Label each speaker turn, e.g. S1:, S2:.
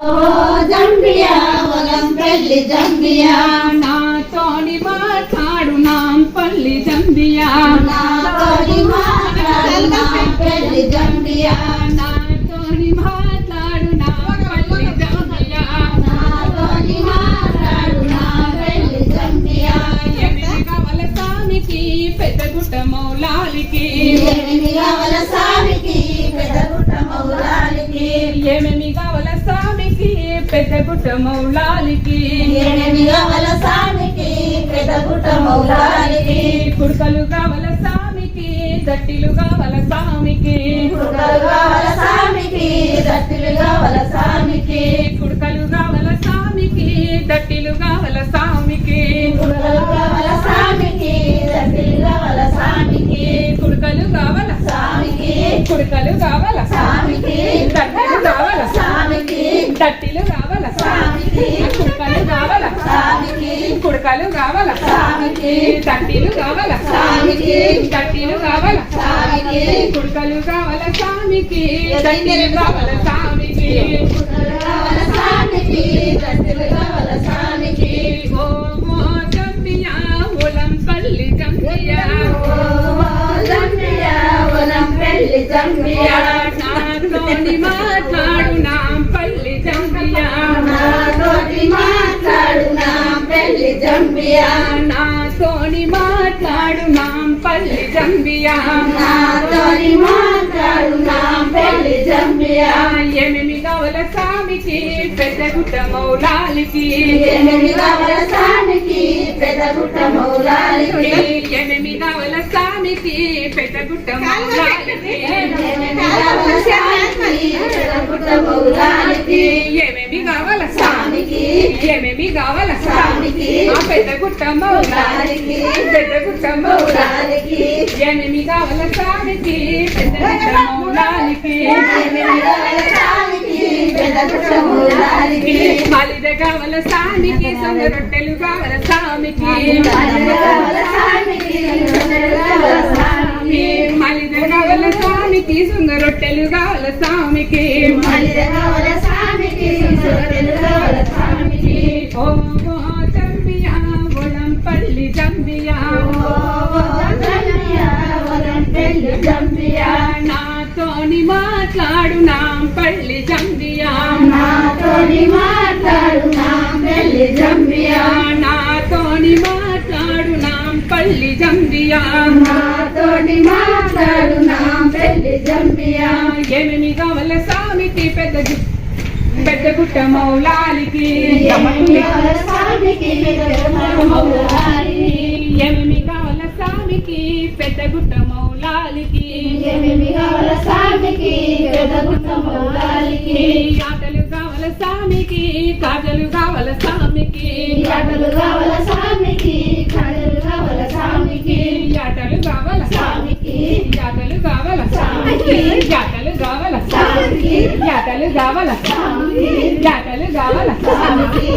S1: ఓ జంబియా ఒలంపల్లి జంబియా
S2: నాతోని మాట్లాడు నాంపల్లి జంబియా
S1: నాతోని మాట్లాడు నాంపల్లి జంబియా
S2: నాతోని మాట్లాడు నాంపల్లి జంబియా
S1: నాతోని మాట్లాడు నాంపల్లి జంబియా
S2: ఎనిమిది కావల స్వామికి పెద్దగుట్ట మౌలాలికి
S1: ఎనిమిది కావల స్వామికి పెద్దగుట్ట మౌలాలికి
S2: ఏమేమి కావల స్వామికి పెద్దగుట్ట మౌలాలికి
S1: ఎనిమిది కావల స్వామికి పెద్దగుట్ట మౌలాలికి
S2: కుడుకలు కావల స్వామికి దట్టిలు కావల స్వామికి
S1: కుడుకలు కావల స్వామికి దట్టిలు కావల స్వామికి
S2: కుడుకలు కావల స్వామికి దట్టిలు కావల స్వామికి
S1: కుడుకలు కావల స్వామికి దట్టిలు కావల స్వామికి
S2: కుడుకలు కావల
S1: స్వామికి
S2: కుడుకలు కావల
S1: స్వామికి
S2: దట్టిలు కావల
S1: స్వామికి
S2: దట్టిలు కావల
S1: స్వామికి
S2: కుడుకలు కావల
S1: స్వామికి
S2: కుడుకలు కావల
S1: స్వామికి
S2: దట్టిలు కావల
S1: స్వామికి
S2: దట్టిలు కావల
S1: స్వామికి
S2: కుడుకలు కావల స్వామికి దట్టిలు కావల స్వామికి
S1: కుడుకలు కావల స్వామికి దట్టిలు కావల స్వామికి
S2: ఓ జంబియా ఒలంపల్లి జంబియా
S1: జంబియా ఒలంపల్లి జంబియా
S2: నాతోని మాట్లాడు నాంపల్లి జంబియా
S1: నాతోటి మాట్లాడు నాంపల్లి జంబియా
S2: నాతోని మాట్లాడు నాంపల్లి జంబియా
S1: నాతోటి మాట్లాడు నాంపల్లి జంబియా
S2: ఏమేమి కావల స్వామికి పెద్దగుట్ట మౌలాలికి
S1: ఎనిమిది కావల స్వామికి పెద్దగుట్ట మౌలాలికి
S2: ఏమేమి కావల స్వామికి పెద్దగుట్ట మౌలాలికి
S1: పెద్దగుట్ట మౌలాలికి
S2: ఏమేమి కావాల
S1: స్వామికి
S2: ఏమేమి కావాల
S1: స్వామికి
S2: ఆ పెద్దగుట్ట మౌలాలికి పెద్దగుట్ట మౌలాలికి
S1: మౌలాలికి
S2: ఏమేమి కావాల స్వామికి పెద్దగుట్ట మౌలాలికి
S1: ఎనిమిది కావల స్వామికి పెద్దగుట్ట మౌలాలికి
S2: మాలిద కావాల స్వామికి సొంగ రొట్టెలు కావాల స్వామికి
S1: కావల స్వామికి కావల స్వామికి
S2: మాలిద కావాల స్వామికి సొంగ రొట్టెలు కావాల స్వామికి
S1: మలిద కావల స్వామికి సొరలు కావల స్వామికి
S2: ఓ జంబియా ఒలంపల్లి జంబియా
S1: జంబియా ఒలంపల్లి జంబియా
S2: నాతోని మాట్లాడు నాంపల్లి జంబియా
S1: నాతోని మాట్లాడు నాంపల్లి జంబియా
S2: నాతోని మాట్లాడు నాంపల్లి జంబియా
S1: నాతోని మాట్లాడు నాంపల్లి జంబియా
S2: ఏమేమి కావాల స్వామికి పెద్దగుట్ట మౌలాలికి
S1: కావల స్వామికి పెద్దగుట్ట మౌలాలికి
S2: ఏమేమి కావాల స్వామికి పెద్దగుట్ట మౌలాలికి
S1: ఏమేమి కావల స్వామికి పెద్దగుట్ట మౌలాలికి
S2: ఆటలు కావాల స్వామికి కాజలు కావాల స్వామికి
S1: ఆటలు కావల స్వామికి కాజలు కావల స్వామికి
S2: ఆటలు కావాల
S1: స్వామికి
S2: ఆటలు కావాల
S1: స్వామికి
S2: ఆటలు కావాల
S1: స్వామికి
S2: ఆటలు కావాల
S1: స్వామికి
S2: ఆటలు కావాల
S1: స్వామికి